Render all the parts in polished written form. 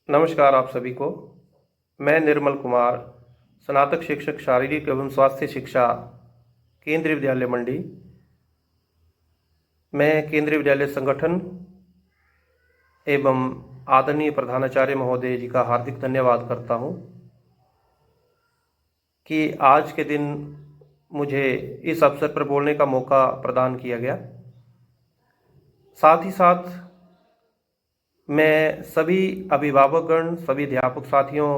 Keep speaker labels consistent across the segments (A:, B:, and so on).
A: नमस्कार आप सभी को। मैं निर्मल कुमार, स्नातक शिक्षक शारीरिक एवं स्वास्थ्य शिक्षा, केंद्रीय विद्यालय मंडी। मैं केंद्रीय विद्यालय संगठन एवं आदरणीय प्रधानाचार्य महोदय जी का हार्दिक धन्यवाद करता हूँ कि आज के दिन मुझे इस अवसर पर बोलने का मौका प्रदान किया गया। साथ ही साथ मैं सभी अभिभावकगण, सभी अध्यापक साथियों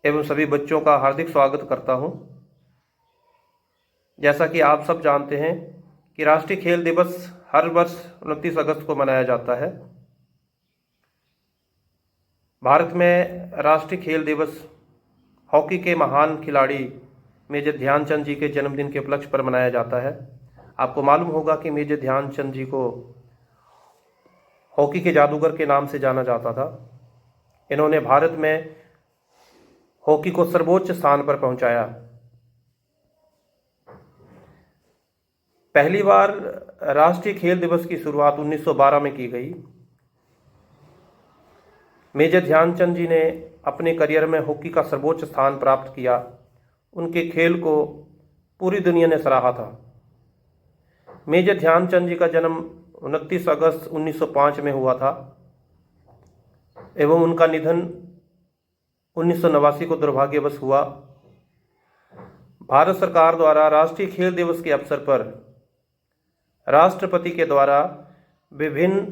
A: एवं सभी बच्चों का हार्दिक स्वागत करता हूं। जैसा कि आप सब जानते हैं कि राष्ट्रीय खेल दिवस हर वर्ष 29 अगस्त को मनाया जाता है। भारत में राष्ट्रीय खेल दिवस हॉकी के महान खिलाड़ी मेजर ध्यानचंद जी के जन्मदिन के उपलक्ष्य पर मनाया जाता है। आपको मालूम होगा कि मेजर ध्यानचंद जी को हॉकी के जादूगर के नाम से जाना जाता था। इन्होंने भारत में हॉकी को सर्वोच्च स्थान पर पहुंचाया। पहली बार राष्ट्रीय खेल दिवस की शुरुआत 1912 में की गई। मेजर ध्यानचंद जी ने अपने करियर में हॉकी का सर्वोच्च स्थान प्राप्त किया। उनके खेल को पूरी दुनिया ने सराहा था। मेजर ध्यानचंद जी का जन्म 29 अगस्त 1905 में हुआ था एवं उनका निधन 1989 को दुर्भाग्यवश हुआ। भारत सरकार द्वारा राष्ट्रीय खेल दिवस के अवसर पर राष्ट्रपति के द्वारा विभिन्न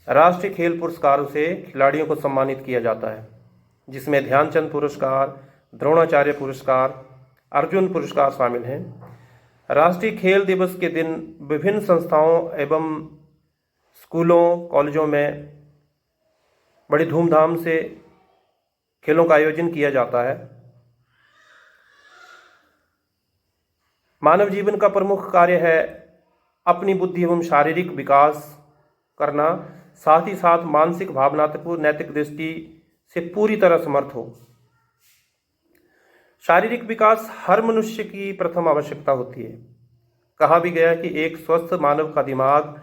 A: राष्ट्रीय खेल पुरस्कारों से खिलाड़ियों को सम्मानित किया जाता है, जिसमें ध्यानचंद पुरस्कार, द्रोणाचार्य पुरस्कार, अर्जुन पुरस्कार शामिल हैं। राष्ट्रीय खेल दिवस के दिन विभिन्न संस्थाओं एवं स्कूलों, कॉलेजों में बड़ी धूमधाम से खेलों का आयोजन किया जाता है। मानव जीवन का प्रमुख कार्य है अपनी बुद्धि एवं शारीरिक विकास करना, साथ ही साथ मानसिक, भावनात्मक, नैतिक दृष्टि से पूरी तरह समर्थ हो। शारीरिक विकास हर मनुष्य की प्रथम आवश्यकता होती है। कहा भी गया कि एक स्वस्थ मानव का दिमाग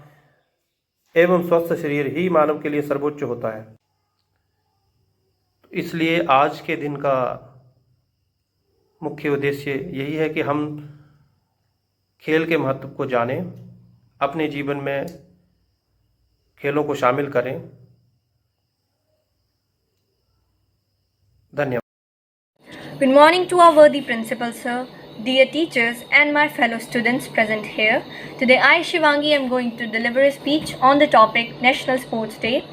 A: एवं स्वस्थ शरीर ही मानव के लिए सर्वोच्च होता है। इसलिए आज के दिन का मुख्य उद्देश्य यही है कि हम खेल के महत्व को जानें, अपने जीवन में खेलों को शामिल करें। धन्यवाद।
B: Good morning to our worthy principal sir, dear teachers and my fellow students present here. Today I, Shivangi, am going to deliver a speech on the topic National Sports Day.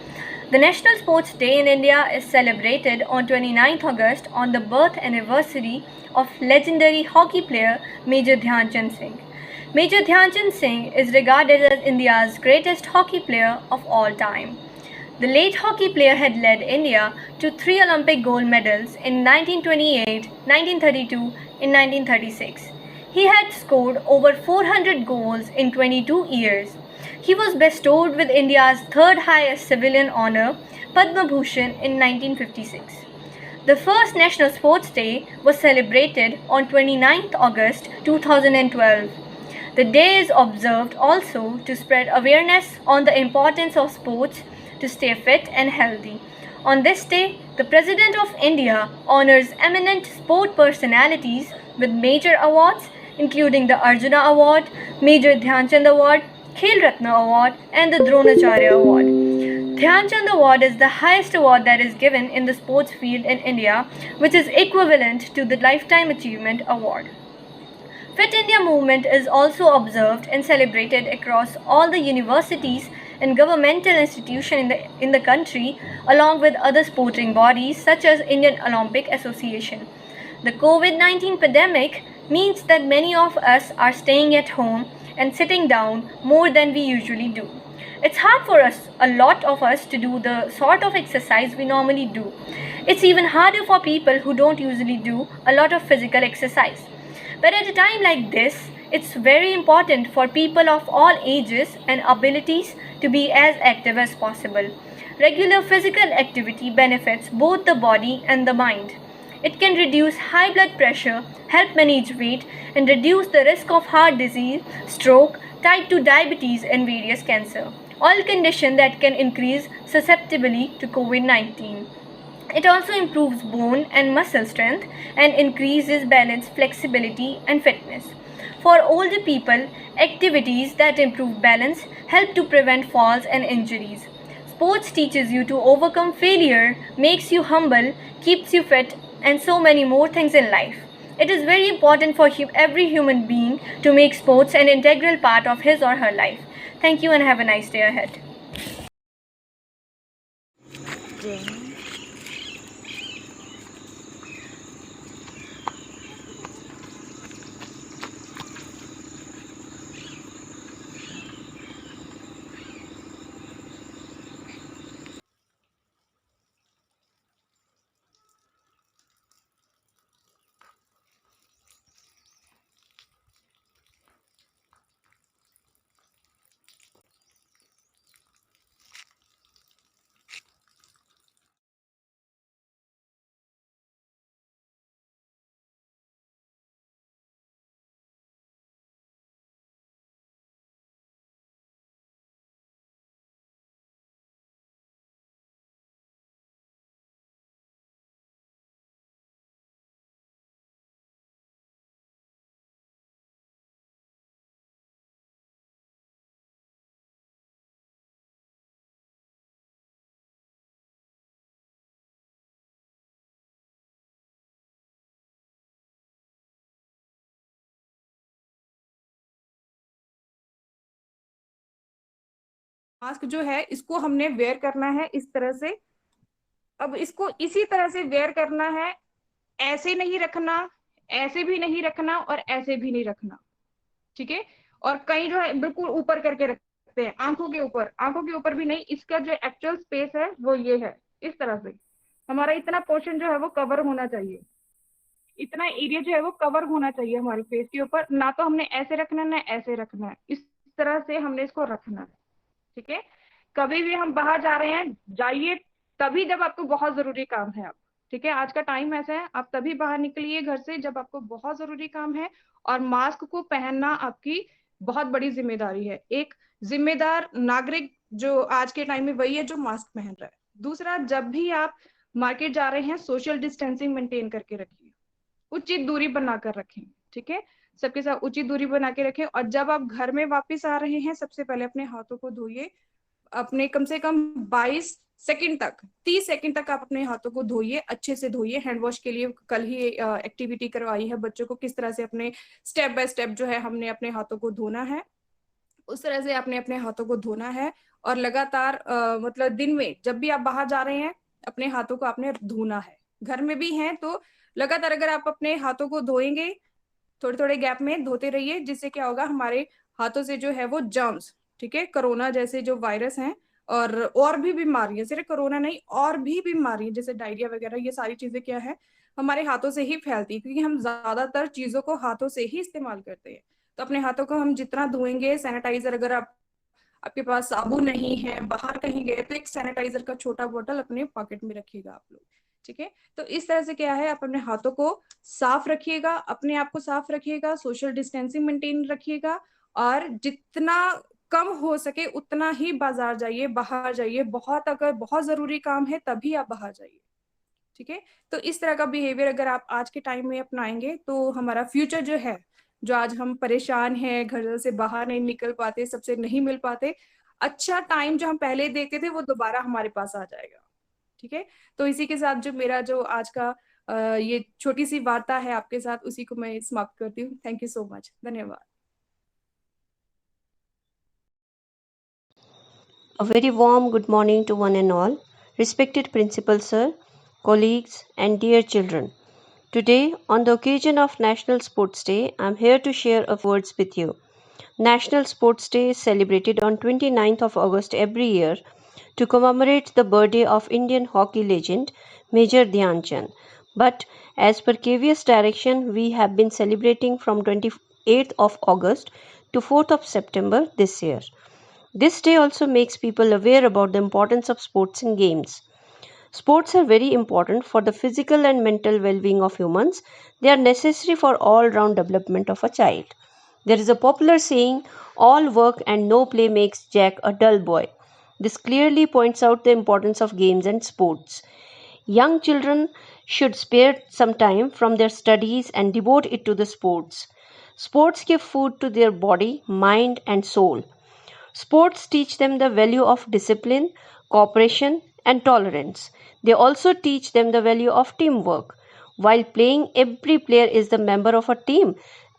B: The National Sports Day in India is celebrated on 29th August on the birth anniversary of legendary hockey player Major Dhyanchand Singh. Major Dhyanchand Singh is regarded as India's greatest hockey player of all time. The late hockey player had led India to 3 Olympic gold medals in 1928, 1932 and 1936. He had scored over 400 goals in 22 years. He was bestowed with India's third highest civilian honor, Padma Bhushan, in 1956. The first National Sports Day was celebrated on 29th August 2012. The day is observed also to spread awareness on the importance of sports to stay fit and healthy. On this day, the President of India honors eminent sport personalities with major awards including the Arjuna Award, Major Dhyanchand Award, Khel Ratna Award and the Dronacharya Award. Dhyanchand Award is the highest award that is given in the sports field in India, which is equivalent to the Lifetime Achievement Award. Fit India movement is also observed and celebrated across all the universities and governmental institutions in the country, along with other sporting bodies such as Indian Olympic Association. The COVID-19 pandemic means that many of us are staying at home and sitting down more than we usually do. It's hard for us, a lot of us, to do the sort of exercise we normally do. It's even harder for people who don't usually do a lot of physical exercise. But at a time like this, it's very important for people of all ages and abilities to be as active as possible. Regular physical activity benefits both the body and the mind. It can reduce high blood pressure, help manage weight, and reduce the risk of heart disease, stroke, type 2 diabetes, and various cancer. all conditions that can increase susceptibility to COVID-19. It also improves bone and muscle strength and increases balance, flexibility, and fitness. For older people, activities that improve balance help to prevent falls and injuries. Sports teaches you to overcome failure, makes you humble, keeps you fit, and so many more things in life. It is very important for every human being to make sports an integral part of his or her life. Thank you and have a nice day ahead.
C: Mask जो है इसको हमने where करना है इस तरह से। अब इसको इसी तरह से वेयर करना है, ऐसे नहीं रखना, ऐसे भी नहीं रखना और ऐसे भी नहीं रखना, ठीक है। और कई जो है बिल्कुल ऊपर करके रखते हैं, आंखों के ऊपर भी नहीं। इसका जो एक्चुअल स्पेस है वो ये है, इस तरह से हमारा इतना पोर्शन जो है वो कवर होना चाहिए, इतना एरिया जो है वो कवर होना चाहिए हमारे फेस के ऊपर। ना तो हमने ऐसे रखना है ना ऐसे रखना है, इस तरह से हमने इसको रखना है, ठीक है। कभी भी हम बाहर जा रहे हैं, जाइए तभी जब आपको बहुत जरूरी काम है। आप ठीक है, आज का टाइम ऐसा है, आप तभी बाहर निकलिए घर से जब आपको बहुत जरूरी काम है। और मास्क को पहनना आपकी बहुत बड़ी जिम्मेदारी है। एक जिम्मेदार नागरिक जो आज के टाइम में वही है जो मास्क पहन रहा है। दूसरा, जब भी आप मार्केट जा रहे हैं सोशल डिस्टेंसिंग मेंटेन करके रखिए, उचित दूरी बनाकर रखें, ठीक है। सबके साथ उचित दूरी बना के रखें। और जब आप घर में वापस आ रहे हैं सबसे पहले अपने हाथों को धोइए, अपने कम से कम 22 सेकंड तक, 30 सेकंड तक आप अपने हाथों को धोइए, अच्छे से धोइए। हैंड वॉश के लिए कल ही एक्टिविटी करवाई है बच्चों को, किस तरह से अपने स्टेप बाय स्टेप जो है हमने अपने हाथों को धोना है, उस तरह से आपने अपने हाथों को धोना है। और लगातार मतलब दिन में जब भी आप बाहर जा रहे हैं अपने हाथों को आपने धोना है। घर में भी हैं तो लगातार अगर आप अपने हाथों को धोएंगे, थोड़े थोड़े गैप में धोते रहिए, जिससे क्या होगा हमारे हाथों से जो है वो जर्म्स, ठीक है, कोरोना जैसे जो वायरस हैं और भी बीमारियां, सिर्फ कोरोना नहीं और भी बीमारियां जैसे डायरिया वगैरह, ये सारी चीजें क्या है हमारे हाथों से ही फैलती है, क्योंकि हम ज्यादातर चीजों को हाथों से ही इस्तेमाल करते हैं। तो अपने हाथों को हम जितना धोएंगे, सैनिटाइजर अगर आपके पास साबुन नहीं है, बाहर कहीं गए तो एक सैनिटाइजर का छोटा बोतल अपने पॉकेट में रखिएगा आप लोग, ठीक है। तो इस तरह से क्या है, आप अपने हाथों को साफ रखिएगा, अपने आप को साफ रखिएगा, सोशल डिस्टेंसिंग मेंटेन रखिएगा। और जितना कम हो सके उतना ही बाजार जाइए, बाहर जाइए, बहुत अगर बहुत जरूरी काम है तभी आप बाहर जाइए, ठीक है। तो इस तरह का बिहेवियर अगर आप आज के टाइम में अपनाएंगे तो हमारा फ्यूचर जो है, जो आज हम परेशान हैं, घर से बाहर नहीं निकल पाते, सबसे नहीं मिल पाते, अच्छा टाइम जो हम पहले देखते थे वो दोबारा हमारे पास आ जाएगा, ठीक है। तो इसी के साथ जो मेरा जो आज का ये छोटी सी वार्ता है आपके साथ, उसी को मैं समाप्त करती हूँ। थैंक यू सो मच, धन्यवाद।
D: A very warm good morning to one and all. Respected Principal Sir, colleagues, and dear children. Today, on the occasion of National Sports Day, I am here to share a few words with you. National Sports Day is celebrated on 29th of August every year to commemorate the birthday of Indian hockey legend Major Dhyan Chand. But as per KVS direction, we have been celebrating from 28th of August to 4th of September this year. This day also makes people aware about the importance of sports and games. Sports are very important for the physical and mental well-being of humans. They are necessary for all-round development of a child. There is a popular saying, all work and no play makes Jack a dull boy. This clearly points out the importance of games and sports. Young children should spare some time from their studies and devote it to the sports. Sports give food to their body, mind, and soul. Sports teach them the value of discipline, cooperation, and tolerance. They also teach them the value of teamwork. While playing, every player is the member of a team.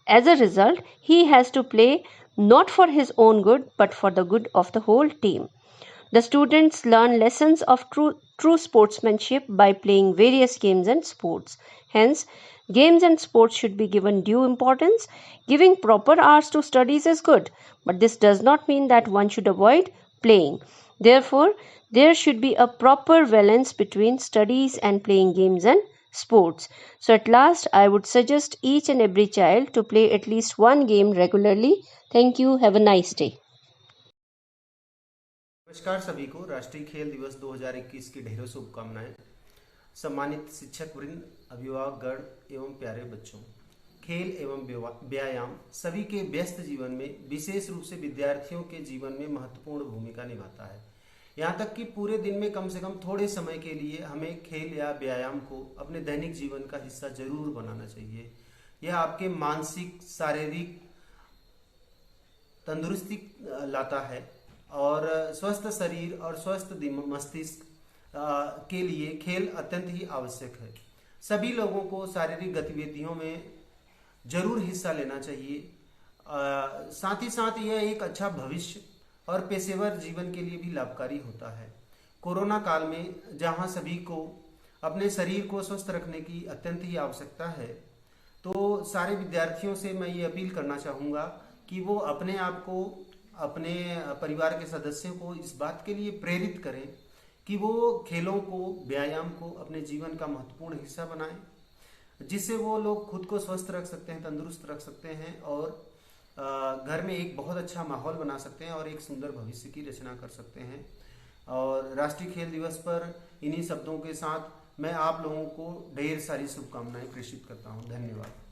D: As a result, he has to play not for his own good but for the good of the whole team. The students learn lessons of true sportsmanship by playing various games and sports. Hence, games and sports should be given due importance. Giving proper hours to studies is good, but this does not mean that one should avoid playing. Therefore, there should be a proper balance between studies and playing games and sports. So, at last, I would suggest each and every child to play at least one game regularly. Thank you. Have a nice day.
A: नमस्कार सभी को राष्ट्रीय खेल दिवस 2021 की ढेरों शुभकामनाएं। सम्मानित शिक्षक वृंद, अभिभावक गण एवं प्यारे बच्चों, खेल एवं व्यायाम सभी के व्यस्त जीवन में, विशेष रूप से विद्यार्थियों के जीवन में महत्वपूर्ण भूमिका निभाता है। यहाँ तक कि पूरे दिन में कम से कम थोड़े समय के लिए हमें खेल या व्यायाम को अपने दैनिक जीवन का हिस्सा जरूर बनाना चाहिए। यह आपके मानसिक, शारीरिक तंदुरुस्ती लाता है और स्वस्थ शरीर और स्वस्थ मस्तिष्क के लिए खेल अत्यंत ही आवश्यक है। सभी लोगों को शारीरिक गतिविधियों में जरूर हिस्सा लेना चाहिए। साथ ही साथ यह एक अच्छा भविष्य और पेशेवर जीवन के लिए भी लाभकारी होता है। कोरोना काल में जहां सभी को अपने शरीर को स्वस्थ रखने की अत्यंत ही आवश्यकता है, तो सारे विद्यार्थियों से मैं ये अपील करना चाहूँगा कि वो अपने आप को, अपने परिवार के सदस्यों को इस बात के लिए प्रेरित करें कि वो खेलों को, व्यायाम को अपने जीवन का महत्वपूर्ण हिस्सा बनाएं, जिससे वो लोग खुद को स्वस्थ रख सकते हैं, तंदुरुस्त रख सकते हैं और घर में एक बहुत अच्छा माहौल बना सकते हैं और एक सुंदर भविष्य की रचना कर सकते हैं। और राष्ट्रीय खेल दिवस पर इन्हीं शब्दों के साथ मैं आप लोगों को ढेर सारी शुभकामनाएं प्रेषित करता हूं। धन्यवाद।